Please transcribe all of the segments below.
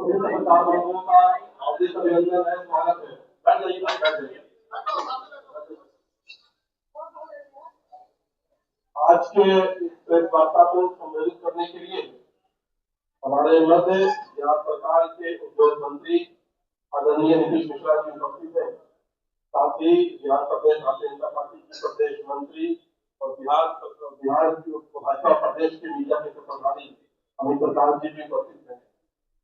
सभी लोगों का हार्दिक अभिनंदन है, स्वागत है। बैठ जाइए भाई, बैठ जाइए। आज के इस प्रेस वार्ता को संबोधित करने के लिए हमारे मध्य बिहार सरकार के उद्योग मंत्री आदरणीय नीतीश मिश्रा जी उपस्थित हैं। साथ ही बिहार प्रदेश भारतीय जनता पार्टी के प्रदेश मंत्री और बिहार भाजपा प्रदेश के मीडिया के प्रभारी अमित प्रसाद जी भी उपस्थित हैं।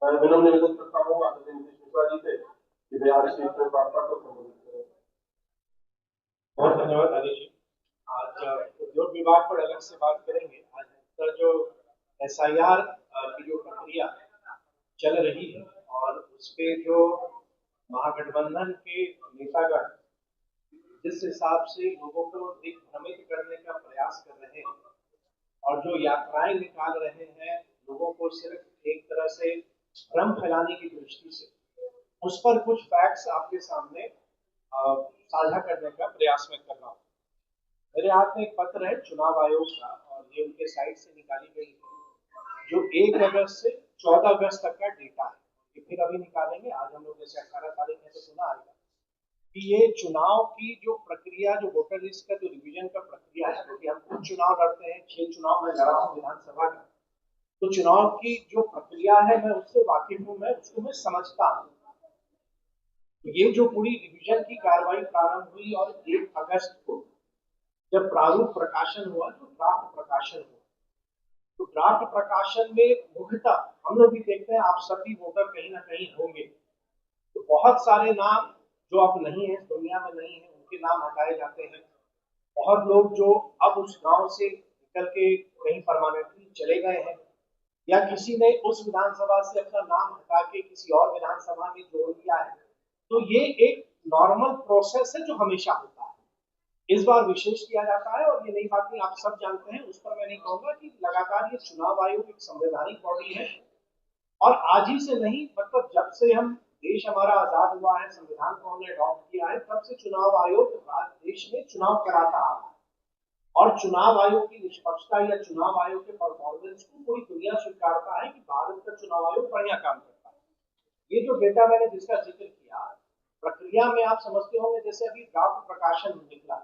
मैं विनम्र निवेदन करता हूँ आदरणीय नीतीश मिश्रा जी से कि वे आज की प्रेस वार्ता को संबोधित करें। बहुत धन्यवाद आदिश जी। आज उद्योग विभाग पर अलग से बात करेंगे। आज जो SIR की जो प्रक्रिया चल रही है और उसपे जो महागठबंधन के नेतागण जिस हिसाब से लोगों को भ्रमित करने का प्रयास कर रहे हैं और जो यात्राएं निकाल रहे हैं लोगों को सिर्फ एक तरह से भ्रम फैलाने की दृष्टि से, उस पर कुछ फैक्ट्स आपके सामने साझा करने का प्रयास में कर रहा हूँ। मेरे हाथ में एक पत्र है चुनाव आयोग का और ये उनके साइट से निकाली गई है जो 1 अगस्त से 14 अगस्त तक का डेटा है। ये फिर अभी निकालेंगे। आज हम लोग जैसे 18 तारीख है तो सुना आएगा कि ये चुनाव की जो प्रक्रिया, जो वोटर लिस्ट का जो रिवीजन का प्रक्रिया है, क्योंकि हम कुछ चुनाव लड़ते हैं, 6 चुनाव में लड़ा हूँ विधानसभा का, तो चुनाव की जो प्रक्रिया है मैं उससे वाकिफ हूँ, मैं उसको मैं समझता हूँ। ये जो पूरी रिवीजन की कार्रवाई प्रारंभ हुई और 1 अगस्त को जब प्रारूप प्रकाशन हुआ, जो ड्राफ्ट प्रकाशन हुआ, तो ड्राफ्ट प्रकाशन में मुख्यतः हम लोग भी देखते हैं, आप सभी वोटर कहीं ना कहीं होंगे, तो बहुत सारे नाम जो अब नहीं है, दुनिया में नहीं है, उनके नाम हटाए जाते हैं। बहुत लोग जो अब उस गांव से निकल के कहीं परमानेंटली चले गए हैं या किसी ने उस विधानसभा से अपना नाम हटा के किसी और विधानसभा में जोड़ दिया है, तो ये एक नॉर्मल प्रोसेस है जो हमेशा होता है। इस बार विशेष किया जाता है और ये नई बात नहीं, आप सब जानते हैं, उस पर मैं नहीं कहूंगा कि लगातार ये चुनाव आयोग एक संवैधानिक बॉडी है और आज ही से नहीं, मतलब जब से हम देश हमारा आजाद हुआ है, संविधान को हमने अडॉप्ट किया है, तब से चुनाव आयोग देश में चुनाव कराता आ रहा है और चुनाव आयोग की निष्पक्षता या चुनाव आयोग के परफॉर्मेंस को पूरी दुनिया स्वीकारता है कि भारत का चुनाव आयोग बढ़िया काम करता है। ये जो डेटा मैंने जिसका जिक्र किया, प्रक्रिया में आप समझते होंगे जैसे अभी ड्राफ्ट प्रकाशन निकला,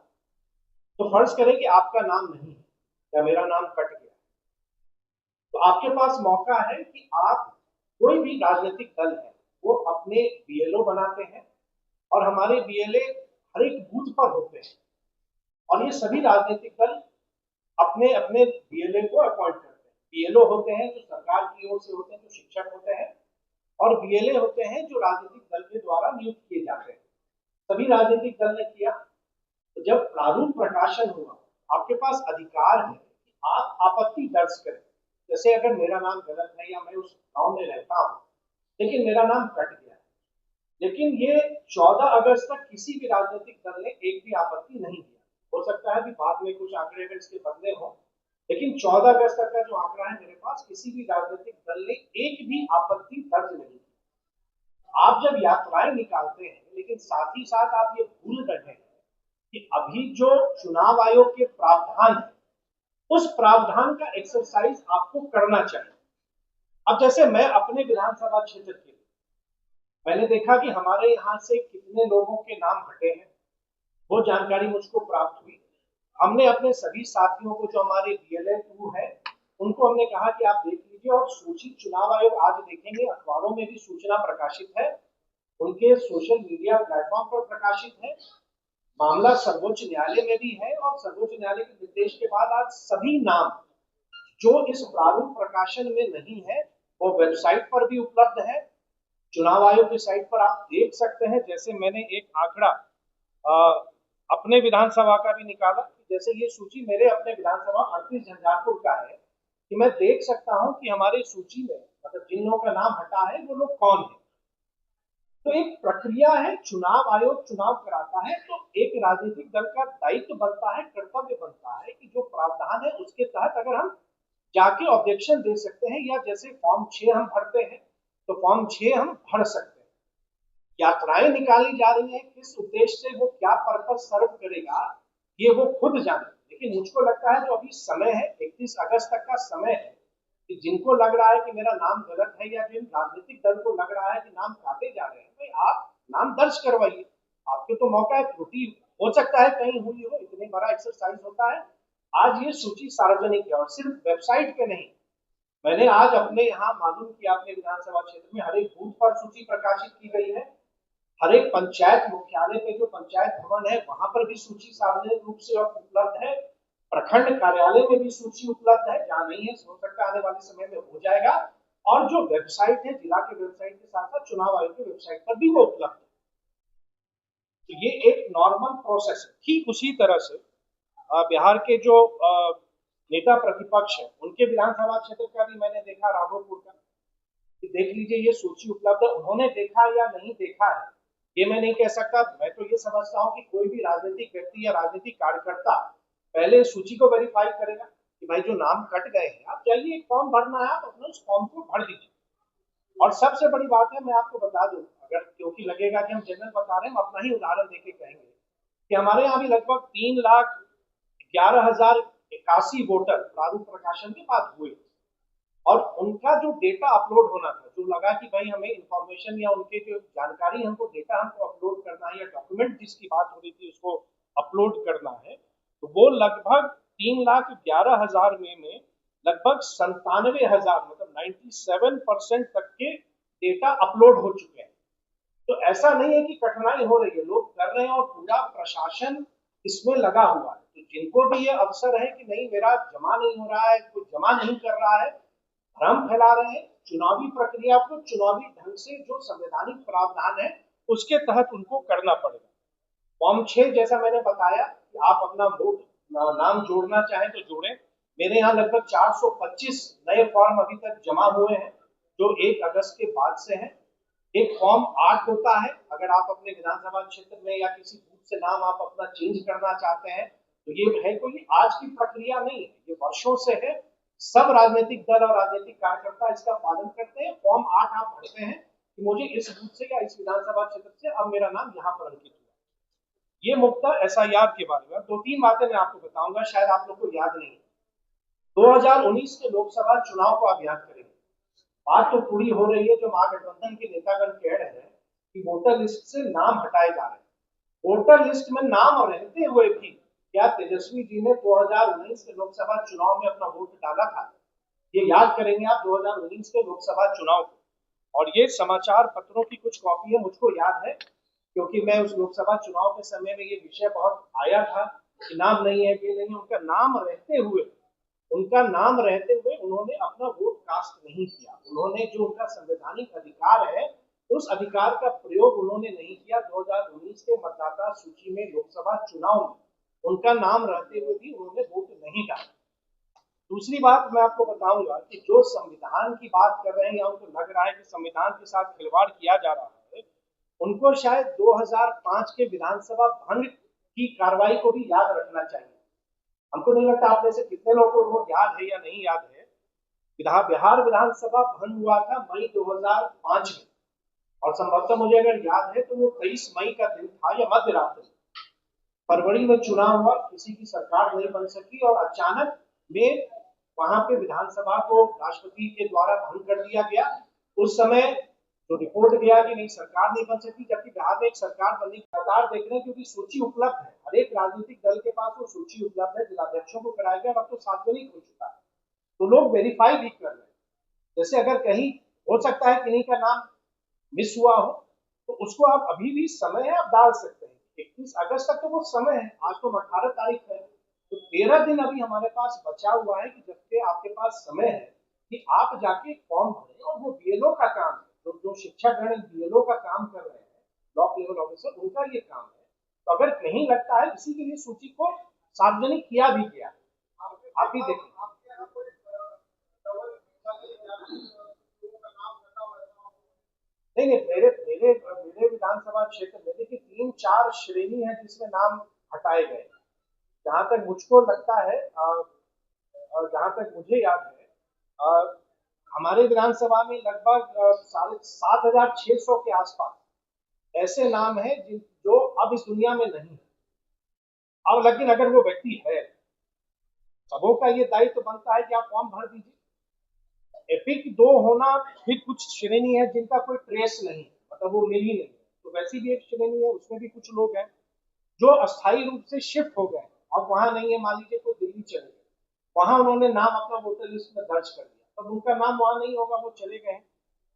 तो फर्ज करें कि आपका नाम नहीं है या मेरा नाम कट गया, तो आपके पास मौका है कि आप कोई भी राजनीतिक दल है वो अपने BLO बनाते हैं और हमारे BLA हर एक बूथ पर होते हैं और ये सभी राजनीतिक दल अपने अपने BLA को अपॉइंट करते हैं। BLO होते हैं जो सरकार की ओर से होते हैं, जो शिक्षक होते हैं, और BLA होते हैं जो राजनीतिक दल के द्वारा नियुक्त किए जाते हैं। सभी राजनीतिक दल ने किया। तो जब प्रारूप प्रकाशन हुआ, आपके पास अधिकार है कि आप आपत्ति दर्ज करें। जैसे अगर मेरा नाम गलत है या मैं उस गांव में रहता हूं लेकिन मेरा नाम कट गया है, लेकिन ये 14 अगस्त तक किसी भी राजनीतिक दल ने एक भी आपत्ति नहीं दिया। हो सकता है कि बाद में कुछ आंकड़े अगर इसके बदले हो, लेकिन 14 अगस्त तक का जो आंकड़ा है मेरे पास, किसी भी राजनीतिक दल ने एक भी आपत्ति दर्ज नहीं की। आप जब यात्राएं निकालते हैं, लेकिन साथ ही साथ आप ये भूल रहे हैं कि अभी जो चुनाव आयोग के प्रावधान है, उस प्रावधान का एक्सरसाइज आपको करना चाहिए। अब जैसे मैं अपने विधानसभा क्षेत्र के, मैंने देखा कि हमारे यहाँ से कितने लोगों के नाम हटे हैं, वो जानकारी मुझको प्राप्त हुई। हमने अपने सभी साथियों को जो हमारे BLA 2 है उनको हमने कहा कि आप देख लीजिए, और सूची चुनाव आयोग आज देखेंगे अखबारों में भी सूचना प्रकाशित है, उनके सोशल मीडिया प्लेटफॉर्म पर प्रकाशित है, मामला सर्वोच्च न्यायालय में भी है और सर्वोच्च न्यायालय के निर्देश के बाद आज सभी नाम जो इस प्रारूप प्रकाशन में नहीं है वो वेबसाइट पर भी उपलब्ध है। चुनाव आयोग की साइट पर आप देख सकते हैं। जैसे मैंने एक आंकड़ा अपने विधानसभा का भी निकाला, जैसे ये सूची मेरे अपने विधानसभा 38 झंझारपुर का है, कि मैं देख सकता हूं कि हमारे सूची में मतलब जिन लोगों का नाम हटा है वो लोग कौन है। तो एक प्रक्रिया है, चुनाव आयोग चुनाव कराता है, तो एक राजनीतिक दल का दायित्व बनता है, कर्तव्य बनता है कि जो प्रावधान है उसके तहत अगर हम जाके ऑब्जेक्शन दे सकते हैं, या जैसे फॉर्म 6 हम भरते हैं तो फॉर्म 6 हम भर सकते हैं। यात्राएं निकाली जा रही हैं, किस उद्देश्य से, वो क्या पर्पज सर्व करेगा, ये वो खुद जाने। लेकिन मुझको लगता है जो अभी समय है, 31 अगस्त तक का समय है, कि जिनको लग रहा है कि मेरा नाम गलत है या जिन राजनीतिक दल को लग रहा है कि नाम काटे जा रहे हैं, भाई आप नाम दर्ज करवाइए, आपके तो मौका है, त्रुटि हो सकता है कहीं हुई हो, इतने बड़ा एक्सरसाइज होता है। आज ये सूची सार्वजनिक है और सिर्फ वेबसाइट पे नहीं, मैंने आज अपने यहाँ मालूम किया, अपने विधानसभा क्षेत्र में हर एक बूथ पर सूची प्रकाशित की गई है, हर एक पंचायत मुख्यालय पे जो पंचायत भवन है वहां पर भी सूची सार्वजनिक रूप से उपलब्ध है, प्रखंड कार्यालय में भी सूची उपलब्ध है, जहां नहीं है हो सकता आने वाले समय में हो जाएगा, और जो वेबसाइट है जिला के वेबसाइट के साथ साथ चुनाव आयोग की वेबसाइट पर भी वो उपलब्ध है। तो ये एक नॉर्मल प्रोसेस है। ठीक उसी तरह से बिहार के जो नेता प्रतिपक्ष है उनके विधानसभा क्षेत्र का भी मैंने देखा, राघोपुर का, कि देख लीजिए ये सूची उपलब्ध है, उन्होंने देखा या नहीं देखा है ये मैं नहीं कह सकता। मैं तो ये समझता हूँ कि कोई भी राजनीतिक व्यक्ति या राजनीतिक कार्यकर्ता पहले सूची को वेरीफाई करेगा कि भाई जो नाम कट गए हैं, आप जाइए, एक फॉर्म भरना है, आप अपने उस फॉर्म को भर दीजिए। और सबसे बड़ी बात है, मैं आपको बता दूं, अगर क्योंकि लगेगा कि हम जनरल बता रहे हैं, हम अपना ही उदाहरण देके कहेंगे कि हमारे यहाँ भी लगभग 3,11,081 वोटर प्रारूप प्रकाशन के बाद हुए, और उनका जो डेटा अपलोड होना था, जो लगा कि भाई हमें इंफॉर्मेशन या उनके जो जानकारी हमको डेटा हमको अपलोड करना है या डॉक्यूमेंट जिसकी बात हो रही थी उसको अपलोड करना है, तो वो लगभग 3,11,000 में लगभग 97,000 मतलब 97% तक के डेटा अपलोड हो चुके हैं। तो ऐसा नहीं है कि कठिनाई हो रही है, लोग कर रहे हैं और पूरा प्रशासन इसमें लगा हुआ है। तो जिनको भी ये अवसर है कि नहीं मेरा जमा नहीं हो रहा है, कोई जमा नहीं कर रहा है, भ्रम फैला रहे हैं, चुनावी प्रक्रिया को चुनावी ढंग से जो संवैधानिक प्रावधान है उसके तहत उनको करना पड़ेगा। फॉर्म 6 जैसा मैंने बताया कि आप अपना वोट नाम जोड़ना चाहें तो जोड़ें। मेरे यहाँ लगभग 425 नए फॉर्म अभी तक जमा हुए हैं जो 1 अगस्त के बाद से हैं। एक फॉर्म 8 होता है, अगर आप अपने विधानसभा क्षेत्र में या किसी बूथ से नाम आप अपना चेंज करना चाहते हैं, तो ये है कोई आज की प्रक्रिया नहीं है, ये वर्षों से है। सब राजनीतिक दल और राजनीतिक कार्यकर्ता इसका पालन करते हैं। फॉर्म 8 आप भरते हैं कि मुझे इस बूथ से या इस विधानसभा क्षेत्र से अब मेरा नाम यहाँ पर अंकित हुआ। ये मुद्दा एसआईआर के बारे में 2-3 बातें मैं आपको बताऊंगा, शायद आप लोग को याद नहीं है। 2019 के लोकसभा चुनाव को आप याद करेंगे, बात तो पूरी हो रही है, जो महागठबंधन के नेतागण कह रहे हैं कि वोटर लिस्ट से नाम हटाए जा रहे हैं। वोटर लिस्ट में नाम रहते हुए भी क्या तेजस्वी जी ने 2019 के लोकसभा चुनाव में अपना वोट डाला था? ये याद करेंगे आप 2019 के लोकसभा चुनाव को, और ये समाचार पत्रों की कुछ कॉपी है, मुझको याद है क्योंकि मैं उस लोकसभा चुनाव के समय में ये विषय बहुत आया था कि नाम नहीं है, ये नहीं है, उनका नाम रहते हुए उन्होंने अपना वोट कास्ट नहीं किया। उन्होंने जो उनका संवैधानिक अधिकार है उस अधिकार का प्रयोग उन्होंने नहीं किया। 2019 के मतदाता सूची में लोकसभा चुनाव में उनका नाम रहते हुए भी उन्होंने वोट नहीं डाला। दूसरी बात मैं आपको बताऊंगा कि जो संविधान की बात कर रहे हैं या उनको लग रहा है कि संविधान के साथ खिलवाड़ किया जा रहा है, उनको शायद 2005 के विधानसभा भंग की कार्रवाई को भी याद रखना चाहिए। हमको नहीं लगता आप में से कितने लोगों को याद है या नहीं याद है, बिहार विधानसभा भंग हुआ था मई 2005 में, और संभवतः मुझे अगर याद है तो वो 23 मई का दिन था या मध्य रात्रि। फरवरी में चुनाव हुआ, किसी की सरकार नहीं बन सकी और अचानक में वहां पे विधानसभा को राष्ट्रपति के द्वारा भंग कर दिया गया। उस समय तो रिपोर्ट गया कि नहीं सरकार नहीं बन सकती, जबकि बिहार में एक सरकार बनने की कगार देख रहे हैं, क्योंकि सूची उपलब्ध है, हर एक राजनीतिक दल के पास वो सूची उपलब्ध है, जिलाध्यक्षों को कराया गया और अब तो सार्वजनिक हो चुका है, तो लोग वेरीफाई भी कर रहे हैं। जैसे अगर कहीं हो सकता है किन्हीं का नाम मिस हुआ हो तो उसको आप अभी भी समय है, आप डाल सकते हैं। 31 अगस्त तक तो वो समय है, आज तो 18 तारीख है, तो 13 दिन अभी हमारे पास बचा हुआ है कि जबकि आपके पास समय है कि आप जाके फॉर्म भरें। और वो बीएलओ का काम है, जो शिक्षागण बीएलओ का काम कर रहे हैं, ब्लॉक लेवल ऑफिसर, उनका ये काम है। तो अगर कहीं लगता है इसी के लिए सूची को सार्वजनिक किया भी गया, आप भी देखें। नहीं नहीं, मेरे मेरे मेरे विधानसभा क्षेत्र में देखिए 3-4 श्रेणी है जिसमें नाम हटाए गए। जहां तक मुझको लगता है, जहां तक मुझे याद है, हमारे विधानसभा में लगभग 7,600 के आसपास ऐसे नाम है जो अब इस दुनिया में नहीं है। अब लेकिन अगर वो व्यक्ति है, सबों का ये दायित्व बनता है कि आप फॉर्म भर दीजिए। एपिक 2 होना फिर कुछ श्रेणी है जिनका कोई ट्रेस नहीं, मतलब वो मिल ही नहीं, तो वैसी भी एक श्रेणी है, उसमें भी कुछ लोग हैं जो अस्थायी रूप से शिफ्ट हो गए, अब वहां नहीं है, मान लीजिए कोई दिल्ली चले गए, वहां उन्होंने नाम अपना वोटर लिस्ट में दर्ज कर दिया, तब उनका नाम वहां नहीं होगा, वो चले गए।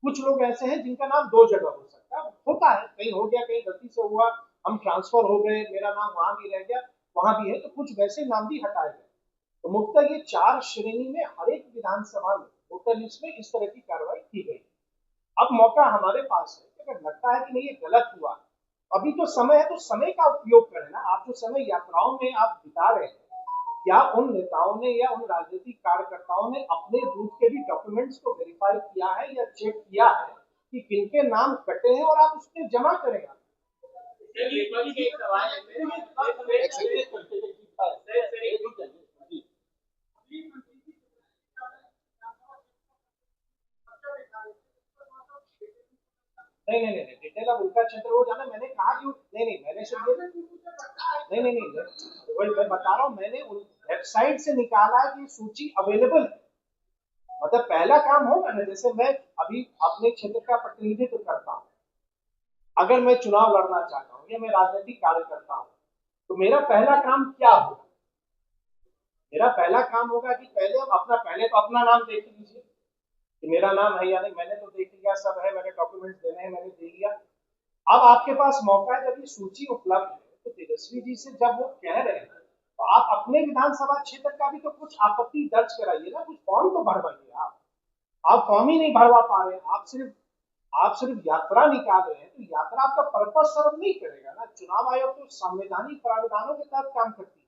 कुछ लोग ऐसे हैं जिनका नाम 2 जगह हो सकता है, होता है, कहीं हो गया, कहीं गलती से हुआ, हम ट्रांसफर हो गए, मेरा नाम वहां भी रह गया, वहां भी है, तो कुछ वैसे नाम भी हटाए गए। तो मुख्यतः ये 4 श्रेणी में हर एक विधानसभा में वोटर लिस्ट में इस तरह की कार्रवाई की गई। अब मौका हमारे पास है कि अगर लगता है कि नहीं ये गलत हुआ, अभी तो समय है, तो समय का उपयोग करें ना। आप जो समय यात्राओं में आप बिता रहे हैं, क्या उन नेताओं ने या उन राजनीतिक कार्यकर्ताओं ने अपने बूथ के भी डॉक्यूमेंट्स को वेरीफाई किया है या चेक किया है कि किनके नाम कटे हैं, और आप उसमें जमा करें। नहीं, डिटेल अब उनका क्षेत्र हो जाना, मैंने कहा कि नहीं, मैंने सिर्फ नहीं, वही मैं बता रहा हूँ, मैंने उन वेबसाइट से निकाला है कि सूची अवेलेबल है, मतलब पहला काम होगा ना, जैसे मैं अभी अपने क्षेत्र का प्रतिनिधित्व करता हूँ, अगर मैं चुनाव लड़ना चाहता हूँ या मैं राजनीतिक कार्य करता हूँ, तो मेरा पहला काम क्या होगा? मेरा पहला काम होगा कि पहले तो अपना नाम देख लीजिए कि मेरा नाम है या नहीं, मैंने तो देख लिया, सब है, मैंने डॉक्यूमेंट्स देने हैं, मैंने दे दिया। अब आपके पास मौका है, जब ये सूची उपलब्ध है, तो तेजस्वी जी से जब वो कह रहे हैं, तो आप अपने विधानसभा क्षेत्र का भी तो कुछ आपत्ति दर्ज कराइए ना, कुछ फॉर्म तो भरवाइए। आप फॉर्म ही नहीं भरवा पा रहे हैं, आप सिर्फ यात्रा निकाल रहे हैं, तो यात्रा आपका पर्पस सर्व नहीं करेगा ना। चुनाव आयोग तो संवैधानिक प्रावधानों के तहत काम करती है।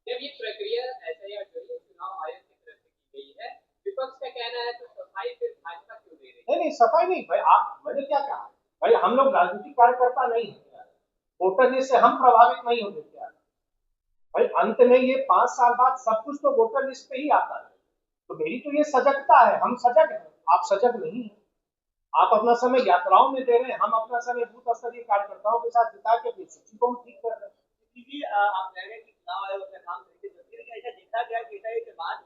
जब ये प्रक्रिया एसआईआर चुनाव आयोग की तरफ से की गई है, विपक्ष का कहना है तो सफाई फिर भाजपा क्यों दे रही है? नहीं, सफाई नहीं भाई, मैंने क्या कहा भाई, हम लोग राजनीतिक कार्यकर्ता नहीं है, वोटर लिस्ट से हम प्रभावित नहीं होते क्या भाई? अंत में ये 5 साल बाद सब कुछ तो वोटर लिस्ट पे ही आता है, तो मेरी तो ये सजगता है, हम सजग हैं, आप सजग नहीं है। आप अपना समय यात्राओं में दे रहे हैं, हम अपना समय बूथ स्तरीय कार्यकर्ताओं के साथ बिता के अपनी सूची को हम ठीक कर रहे हैं। आप कह रहे हैं कि चुनाव आयोग अपना काम करके, ऐसा देखा गया कि एसआईआर के बाद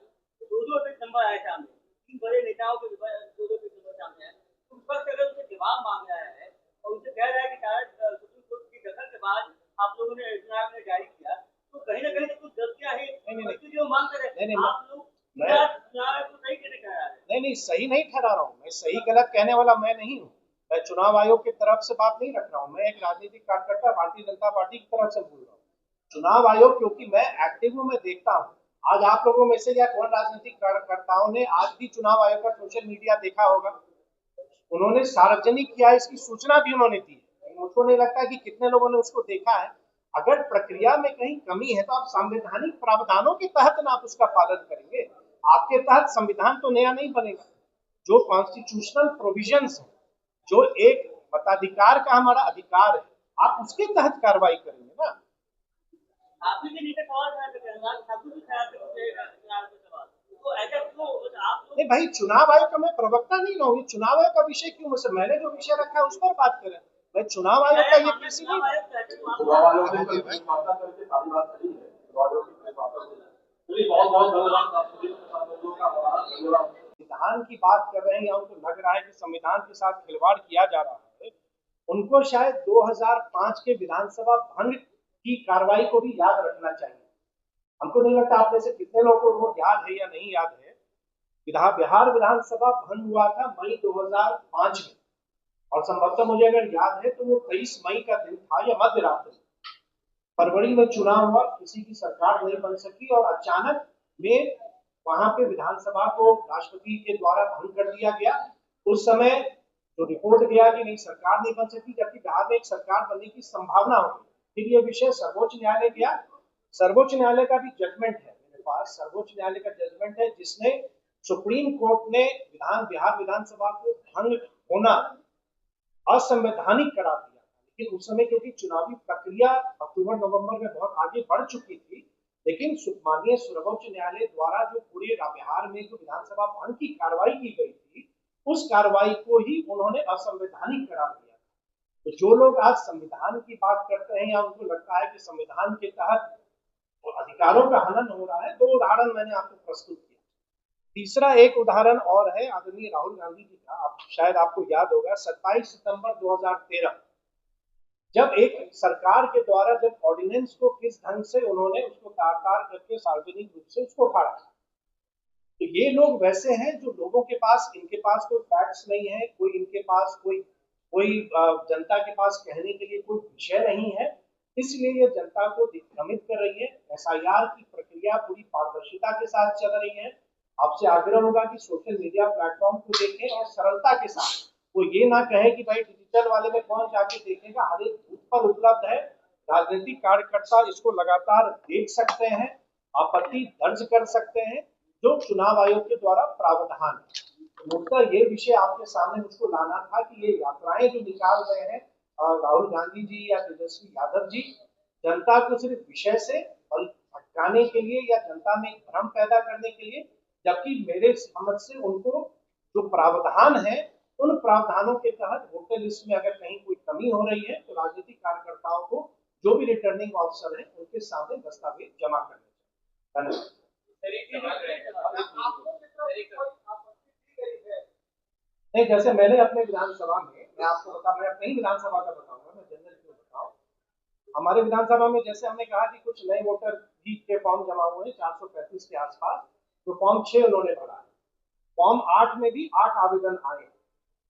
2-2 अभी नंबर आए सामने, 3 बड़े नेताओं के 2-2 नंबर सामने आए, तो विपक्ष अगर उनसे जवाब मांग रहा है और उनसे कह रहा है कि शायद सुप्रीम कोर्ट की दखल के बाद आप लोगों ने चुनाव में जारी किया, तो कहीं ना कहीं तो कुछ गलतियां हैं जो मांग कर रहे हैं आप लोग। नहीं, सही नहीं ठहरा रहा हूँ मैं, सही गलत कहने वाला मैं नहीं हूँ, मैं चुनाव आयोग की तरफ से बात नहीं रख रहा हूँ, मैं एक राजनीतिक कार्यकर्ता भारतीय जनता पार्टी की तरफ से बोल रहा हूँ। चुनाव आयोग क्योंकि मैं एक्टिव हूँ, मैं देखता हूँ, आज आप लोगों में से या कौन राजनीतिक कार्यकर्ताओं ने आज भी चुनाव आयोग का सोशल मीडिया देखा होगा, उन्होंने सार्वजनिक किया, इसकी सूचना भी उन्होंने दी, मुझको नहीं लगता कि कितने लोगों ने उसको देखा है। अगर प्रक्रिया में कहीं कमी है तो आप संवैधानिक प्रावधानों के तहत ना आप उसका पालन करेंगे, आपके तहत संविधान तो नया नहीं बनेगा, जो कॉन्स्टिट्यूशनल प्रोविजंस है, जो एक मताधिकार का हमारा अधिकार है, आप उसके तहत कार्रवाई करेंगे ना। नहीं भाई, चुनाव आयोग का मैं प्रवक्ता नहीं हूँ, चुनाव आयोग का विषय क्यों, मैंने जो विषय रखा है उस पर बात करें, मैं चुनाव आयोग का ये किसी नहीं। चुनाव आयोग ने वार्ता करके सारी बात कही है, चुनाव आयोग की वार्ता चलिए, बहुत बहुत धन्यवाद। संविधान की बात कर रहे हैं या उनको लग रहा है कि संविधान के साथ खिलवाड़ किया जा रहा है, उनको शायद 2005 के विधानसभा भंग की कार्रवाई को भी याद रखना चाहिए। हमको नहीं लगता आप में से कितने लोगों को वो याद है या नहीं याद है। बिहार विधानसभा भंग हुआ था मई 2005 में, और संभवतः मुझे अगर याद है तो वो 23 मई का दिन था या मध्य रात्रि। फरवरी में चुनाव हुआ, किसी की सरकार नहीं बन सकी, और अचानक में वहां पे विधानसभा को राष्ट्रपति के द्वारा भंग कर दिया गया। उस समय जो रिपोर्ट गया कि नहीं सरकार नहीं बन सकी, जबकि बिहार में एक सरकार बनने की संभावना होगी। फिर ये विषय सर्वोच्च न्यायालय गया, सर्वोच्च न्यायालय का भी जजमेंट है मेरे पास, सर्वोच्च न्यायालय का जजमेंट है जिसने सुप्रीम कोर्ट ने बिहार विधानसभा को भंग होना असंवैधानिक करार दिया, लेकिन उस समय क्योंकि चुनावी प्रक्रिया अक्टूबर नवंबर में बहुत आगे बढ़ चुकी थी, लेकिन माननीय सर्वोच्च न्यायालय द्वारा जो पूरे बिहार में जो विधानसभा भंग की कार्रवाई की गई थी, उस कार्रवाई को ही उन्होंने असंवैधानिक करार दिया। तो जो लोग आज संविधान की बात करते हैं या उनको लगता है कि संविधान के तहत तो अधिकारों का हनन हो रहा है। 2 उदाहरण मैंने आपको प्रस्तुत किया। तीसरा एक उदाहरण और है आदरणीय राहुल गांधी जी का, शायद आपको याद होगा 27 सितंबर 2013 जब एक सरकार के द्वारा जब ऑर्डिनेंस को किस ढंग से उन्होंने उसको तार-तार करके सार्वजनिक रूप से उसको फाड़ा। तो ये लोग वैसे हैं जो लोगों के पास, इनके पास कोई फैक्ट्स नहीं है, कोई इनके पास कोई जनता के पास कहने के लिए कोई विषय नहीं है, इसलिए ये जनता को दिग्भ्रमित कर रही है। एसआईआर की प्रक्रिया पूरी पारदर्शिता के साथ चल रही है। आपसे आग्रह होगा कि सोशल मीडिया प्लेटफॉर्म को देखें और सरलता के साथ, वो ये ना कहे कि भाई डिजिटल वाले में कौन जाके देखेगा, हर एक बूथ पर उपलब्ध है। राजनीतिक कार्यकर्ता इसको लगातार देख सकते हैं, आपत्ति दर्ज कर सकते हैं, जो चुनाव आयोग के द्वारा प्रावधान है। मुद्दा ये विषय आपके सामने मुझको लाना था कि ये यात्राएं जो निकाल रहे हैं राहुल गांधी जी या तेजस्वी यादव जी, जनता को सिर्फ विषय से बल भटकाने के लिए या जनता में भ्रम पैदा करने के लिए, जबकि मेरे समझ से उनको जो प्रावधान है उन प्रावधानों के तहत वोटर लिस्ट में अगर कहीं कोई कमी हो रही है तो राजनीतिक कार्यकर्ताओं को, जो भी रिटर्निंग ऑफिसर है, उनके सामने दस्तावेज जमा करने चाहिए। नहीं, जैसे मैंने अपने विधानसभा में, मैं आपको बता, मैं अपनी विधानसभा का बताऊंगा, मैं जनरल क्यों बताऊं। हमारे विधानसभा में जैसे हमने कहा कि कुछ नए वोटर भी के फॉर्म जमा हुए हैं 435 के आसपास, तो फॉर्म 6 उन्होंने भरा है। फॉर्म 8 में भी 8 आवेदन आए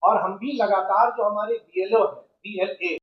और हम भी लगातार जो हमारे बीएलओ है, BLA